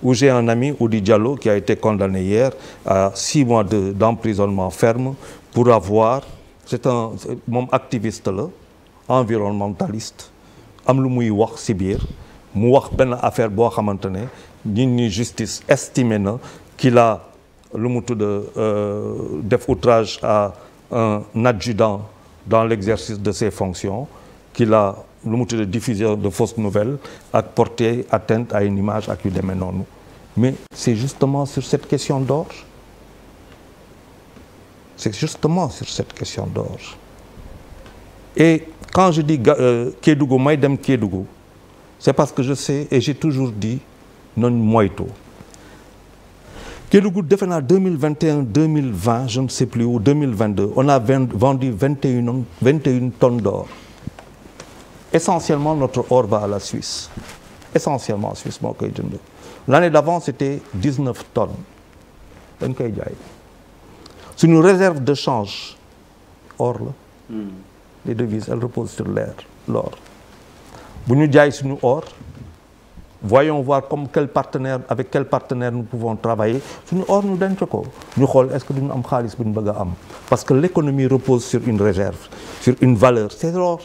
où j'ai un ami, Oudi Diallo, qui a été condamné hier à 6 mois d'emprisonnement ferme pour avoir, c'est un moom activiste la environnementaliste am lu muy wax ci biir mu wax benn affaire boo xamante ne nit ñi justice estimé na qu'il a lu mu tudd def outrage à un adjudant dans l'exercice de ses fonctions, qu'il a lu mu tudd diffusion de fausses nouvelles ak porter atteinte à une image ak yu demee noonu. Mais c'est justement sur cette question d'orge. C'est justement sur cette question d'orge. Et quand je dis Kédougou may dem Kédougou, c'est parce que je sais et j'ai toujours dit non moytu. Kédougou defe naa 2021 2020 je ne sais plus ou 2022 on a vendu 21 tonnes d'or. Essentiellement notre or va à la Suisse. Essentiellement Suisse moo koy jënd. L'année d'avant c'était 19 tonnes. dañ koy jaay. Suñu réserve de change or la. Les devises elles reposent sur l'or. Bu ñu jaay suñu or. Voyons voir avec quel partenaire nous pouvons travailler. Suñu or ñu denc ko. ñu xool est-ce que duñu am xaalis bu ñu bëgg a am. Parce que l'économie repose sur une réserve, sur une valeur. C'est l'or.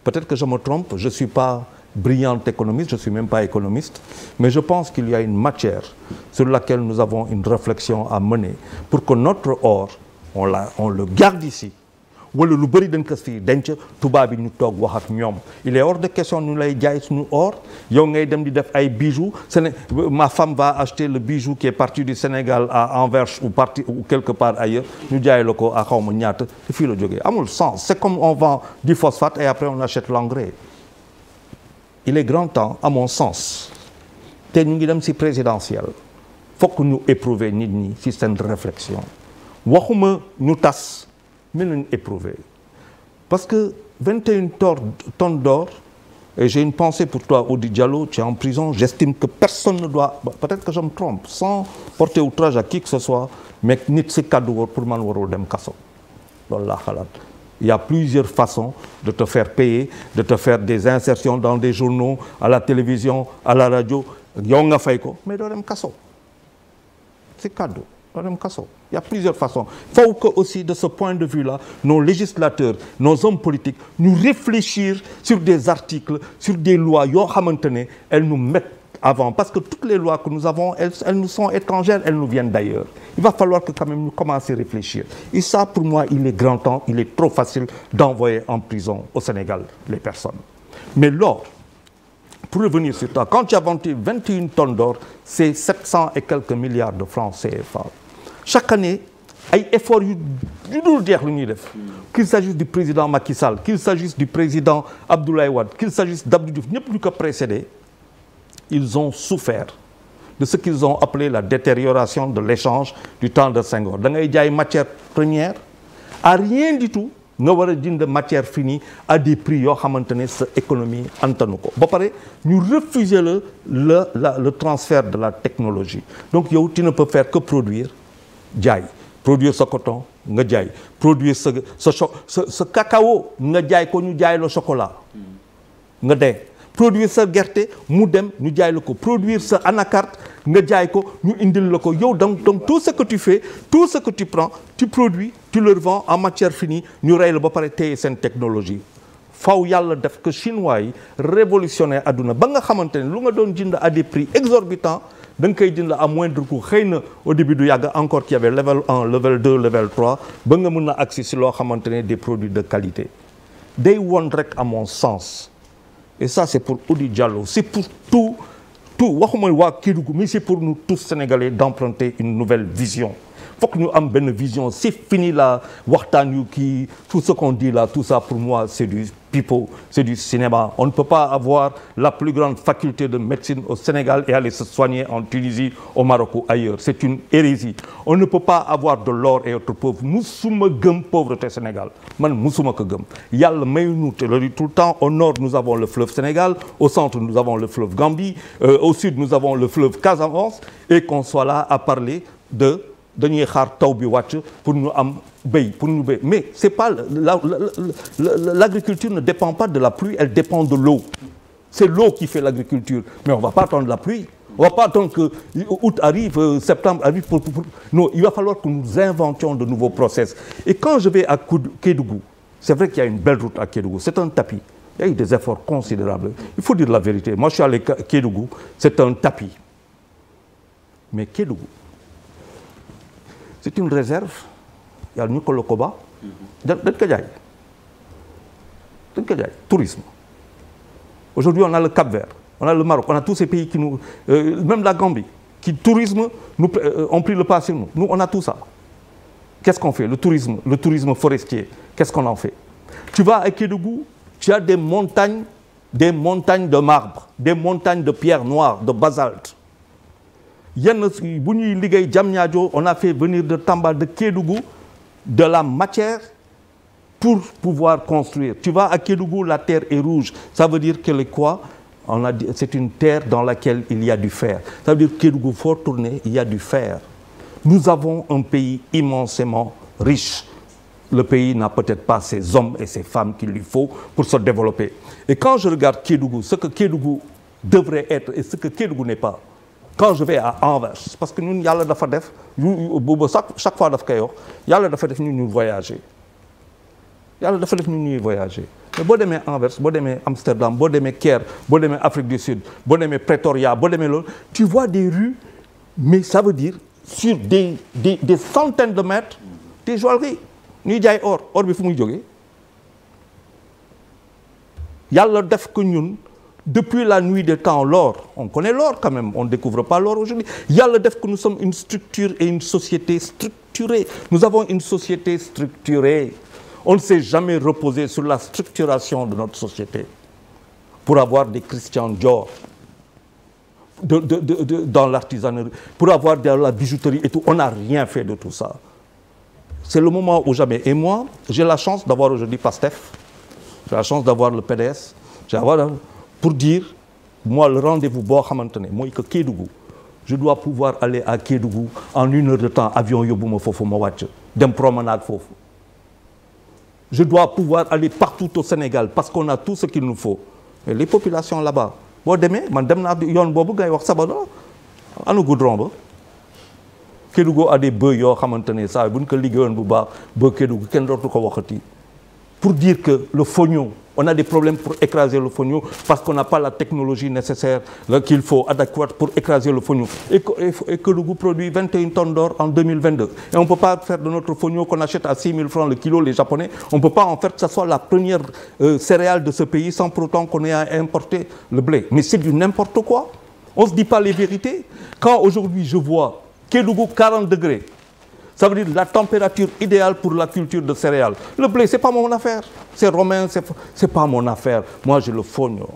Peut-être que je me trompe, je suis pas brillant économiste, je suis même pas économiste, mais je pense qu'il y a une matière sur laquelle nous avons une réflexion à mener pour que notre or, on le garde ici. Wala lu bari dañ ko fi denc tubaab bi ñu toog wax ak ñoom. Il est hors de question ñu lay jaay suñu or yow ngay dem di def ay bijoux. Ma femme va acheter le bijou qui est parti du Sénégal à Anvers ou quelque part ailleurs ñu jaay la ko à xawma ñaata te fii la jógee amul sens. C'est comme on vend du phosphate et après on achète l'engrais. Il est grand temps à mon sens te ñu ngi dem ci présidentielle fokk ñu éprouver nit ñi ci seen réflexion waxuma ñu tas. Mais nous éprouver. Parce que 21 tonnes d'or, et j'ai une pensée pour toi, Oudi Diallo, tu es en prison, j'estime que personne ne doit, peut-être que je me trompe, sans porter outrage à qui que ce soit, mais nit si kaddu pour man warul dem kaso. Loolu laa xalaat. Il y a plusieurs façons de te faire payer, de te faire des insertions dans des journaux, à la télévision, à la radio, yow nga fay ko, mais doo dem kaso. C'est kaddu. Il y a plusieurs façons. Il faut que aussi de ce point de vue-là, nos législateurs, nos hommes politiques, nous réfléchir sur des articles, sur des lois. Elles nous mettent avant. Parce que toutes les lois que nous avons, elles nous sont étrangères, elles nous viennent d'ailleurs. Il va falloir que quand même nous commencions à réfléchir. Et ça, pour moi, il est grand temps, il est trop facile d'envoyer en prison au Sénégal les personnes. Mais l'or, pour revenir sur toi, quand tu as vendu 21 tonnes d'or, c'est 700 et quelques milliards de francs CFA. Chaque année, il y a des efforts qu'il s'agisse du président Macky Sall, qu'il s'agisse du président Abdoulaye Wade, qu'il s'agisse d'Abdou Diouf, n'y a plus qu'à précéder, ils ont souffert de ce qu'ils ont appelé la détérioration de l'échange du temps de Senghor. Dans les matières premières, à rien du tout, nga war a jënd matière finie à des prix yoo xamante ne sa économie antanu ko ba pare ñu refuser le transfert de la technologie. Donc yow tu ne peux faire que produire jaay produire sa coton nga jaay produire sa cacao nga jaay ko ñu jaay le chocolat nga dee produire sa gerte mu dem ñu jaay la ko produire sa anacarde nga jaay ko ñu indil la ko yow donc tout ce que tu fais tout ce que tu prends tu produis tu leur vends en matière finie ñu rey la ba pare téye seen technologie faw yàlla def que chinois yi révolutionnaire adduna ba nga xamante ne lu nga doon jënd à des prix exorbitants da nga koy jënd à moindre coût xëy na au début du yàgg encore qu'il y avait level 1 level 2 level 3 ba nga mën a accès si loo xamante ne des produits de qualité day woon rek à mon sens et ça c'est pour Oudi Diallo c'est pour tout waxuma waa Kédougou mais c'est pour nous tous Sénégalais d'emprunter une nouvelle vision. Faut que nous ayons une vision. C'est fini là, tout ce qu'on dit là, tout ça pour moi c'est du pipeau, c'est du cinéma. On ne peut pas avoir la plus grande faculté de médecine au Sénégal et aller se soigner en Tunisie, au Maroc ou ailleurs. C'est une hérésie. On ne peut pas avoir de l'or et être pauvre. Musuma gëm pauvreté Sénégal. Man musuma ko gëm. Yalla may ñu te le dit tout le temps. Au nord nous avons le fleuve Sénégal, au centre nous avons le fleuve Gambie, au sud nous avons le fleuve Casamance et qu'on soit là à parler de dañuy xaar taw bi wàcc pour ñu am béy pour ñu béy mais c'est pas l'agriculture ne dépend pas de la pluie, elle dépend de l'eau. C'est l'eau qui fait l'agriculture. Mais on ne va pas attendre la pluie. On ne va pas attendre que août arrive, septembre arrive. Non, il va falloir que nous inventions de nouveaux process. Et quand je vais à Kédougou, c'est vrai qu'il y a une belle route à Kédougou. C'est un tapis. Il y a eu des efforts considérables. Il faut dire la vérité. Moi, je suis allé à Kédougou. C'est un tapis. Mais Kédougou, c'est une réserve. Il y a le Nukolokoba. Tourisme. Aujourd'hui, on a le Cap-Vert, on a le Maroc, on a tous ces pays qui nous... même la Gambie, qui tourisme, ont pris le pas sur nous. Nous, on a tout ça. Qu'est-ce qu'on fait? Le tourisme forestier, qu'est-ce qu'on en fait? Tu vas à Kédougou, tu as des montagnes de marbre, des montagnes de pierres noires, de basalte. On a fait venir de Tamba, de Kédougou, de la matière pour pouvoir construire. Tu vas à Kédougou, la terre est rouge. Ça veut dire que le quoi? C'est une terre dans laquelle il y a du fer. Ça veut dire que Kédougou, faut tourner, il y a du fer. Nous avons un pays immensément riche. Le pays n'a peut-être pas ces hommes et ces femmes qu'il lui faut pour se développer. Et quand je regarde Kédougou, ce que Kédougou devrait être et ce que Kédougou n'est pas, quand je vais à Anvers, parce que nous, yalla dafa def, chaque fois daf koy wax, yalla dafa def ñu voyager. Yalla dafa def ñuy voyager. Mais boo demee Anvers, boo demee Amsterdam, boo demee Caire, boo demee Afrique du Sud, boo demee Pretoria, boo demee loolu, tu vois des rues, mais ça veut dire sur des centaines de mètres, des joailleries. ñuy jaay or bi fu muy jógee. Yalla def ko ñun. Depuis la nuit des temps, l'or, on connaît l'or quand même, on ne découvre pas l'or aujourd'hui. Il y a le def que nous sommes une structure et une société structurée. Nous avons une société structurée. On ne s'est jamais reposé sur la structuration de notre société pour avoir des Christian Dior dans l'artisanat, pour avoir de la bijouterie et tout. On n'a rien fait de tout ça. C'est le moment où jamais. Et moi, j'ai la chance d'avoir aujourd'hui PASTEF, j'ai la chance d'avoir le PDS, pour dire, moi, le rendez-vous, moi, que Kédougou, je dois pouvoir aller à Kédougou en 1 heure de temps, avion yobouma fofu mawatch, d'un promenade fofu. Je dois pouvoir aller partout au Sénégal parce qu'on a tout ce qu'il nous faut. Et les populations là-bas, bon demain, yon bobu gay wax sabado, anu goudron ba. Kédougou a des bœufs yo xamantene ça buñ ko liggéeyon bu baax ba Kédougou ken dootu ko waxati. Pour dire que le fognon, on a des problèmes pour écraser le fognon parce qu'on n'a pas la technologie nécessaire qu'il faut, adéquate pour écraser le fognon. Et que le goût produit 21 tonnes d'or en 2022. Et on ne peut pas faire de notre fognon qu'on achète à 6 000 francs le kilo, les Japonais, on ne peut pas en faire que ce soit la première céréale de ce pays sans pour autant qu'on ait à importer le blé. Mais c'est du n'importe quoi. On ne se dit pas les vérités. Quand aujourd'hui je vois Kédougou 40 degrés, ça veut dire la température idéale pour la culture de céréales. Le blé, ce n'est pas mon affaire. C'est romain, ce n'est pas mon affaire. Moi, j'ai le fognon.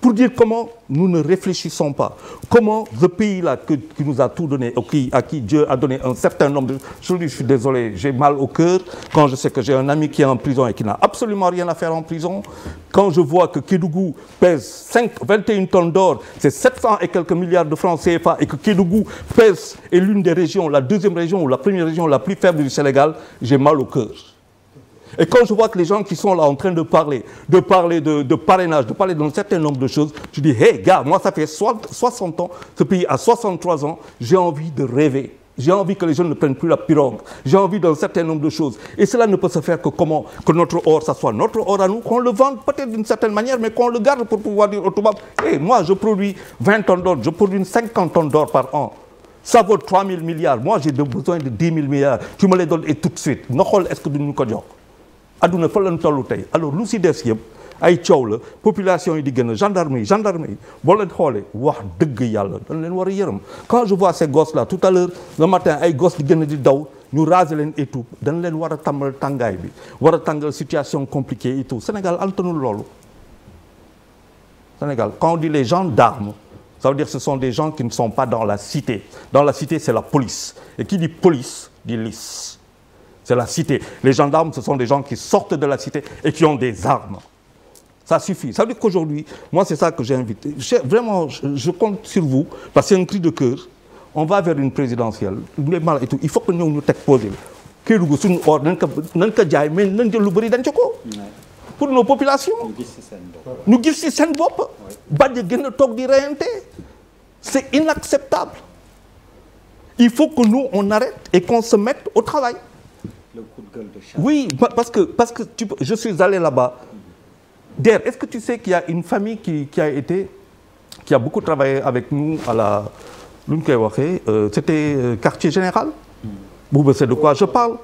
Pour dire comment nous ne réfléchissons pas. Comment ce pays-là qui nous a tout donné, à qui Dieu a donné un certain nombre de... Je suis désolé, j'ai mal au cœur quand je sais que j'ai un ami qui est en prison et qui n'a absolument rien à faire en prison. Quand je vois que Kédougou pèse 21 tonnes d'or, c'est 700 et quelques milliards de francs CFA, et que Kédougou pèse, est l'une des régions, la deuxième région ou la première région la plus faible du Sénégal, j'ai mal au cœur. Et quand je vois que les gens qui sont là en train de parler de parrainage, de parler d'un certain nombre de choses, je dis, hey gars, moi ça fait 60 ans, ce pays a 63 ans, j'ai envie de rêver. J'ai envie que les jeunes ne prennent plus la pirogue. J'ai envie d'un certain nombre de choses. Et cela ne peut se faire que comment? Que notre or, ça soit notre or à nous, qu'on le vende peut-être d'une certaine manière, mais qu'on le garde pour pouvoir dire au Toubab, hey, moi je produis 20 tonnes d'or, je produis 50 tonnes d'or par an. Ça vaut 3 000 milliards. Moi j'ai besoin de 10 000 milliards. Tu me les donnes et tout de suite. Est-ce que nous nous aduna fa lañ tollu tey alors lu si des yëpp ay coow la population yi di gën a gendarme yi boo leen xoolee wax dëgg yàlla dañ leen war a yërëm. Quand je vois ces gosses là tout à l'heure le matin ay gosses di gën a di daw ñu raser leen et tout dañ leen war a tàmmal tàngaay bi war a tàngal situation compliquée et tout. Sénégal antanul loolu. Sénégal quand on dit les gendarmes, ça veut dire que ce sont des gens qui ne sont pas dans la cité. Dans la cité c'est la police, et qui dit police dit lice. C'est la cité. Les gendarmes, ce sont des gens qui sortent de la cité et qui ont des armes. Ça suffit. Ça veut dire qu'aujourd'hui, moi, c'est ça que j'ai invité. Vraiment, je compte sur vous, parce que c'est un cri de cœur. On va vers une présidentielle. Il faut que nous nous poser. pour nos populations. ñu gis ci seen bopp. bañ a gën a toog di reyante. C'est inacceptable. Il faut que nous, on arrête et qu'on se mette au travail. Le coup de gueule de chat. Oui, parce que je suis allé là-bas. Der, est-ce que tu sais qu'il y a une famille qui a beaucoup travaillé avec nous à la... C'était quartier général. Bouba, c'est de quoi je parle.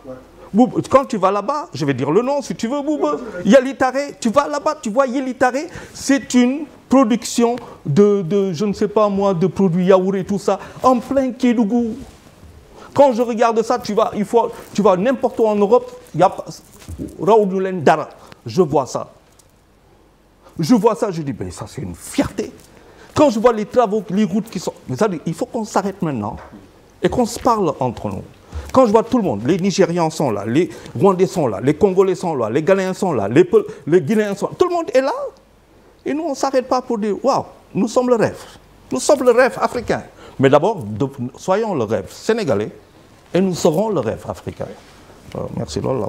Bouba, quand tu vas là-bas, je vais dire le nom si tu veux, Bouba. Yelitare, tu vas là-bas, tu vois Yelitare, c'est une production de je ne sais pas moi, de produits yaourt et tout ça, en plein Kédougou. Quand je regarde ça, tu vas n'importe où en Europe, il y a Raoudoulen Dara. Je vois ça. Je vois ça, je dis, ben ça c'est une fierté. Quand je vois les travaux, les routes qui sont... Mais ça, il faut qu'on s'arrête maintenant et qu'on se parle entre nous. Quand je vois tout le monde, les Nigérians sont là, les Rwandais sont là, les Congolais sont là, les Ghanéens sont là, les Guinéens sont là, tout le monde est là. Et nous, on ne s'arrête pas pour dire, waouh, nous sommes le rêve. Nous sommes le rêve africain. Mais d'abord, soyons le rêve sénégalais et nous serons le rêve africain. Merci, Lola.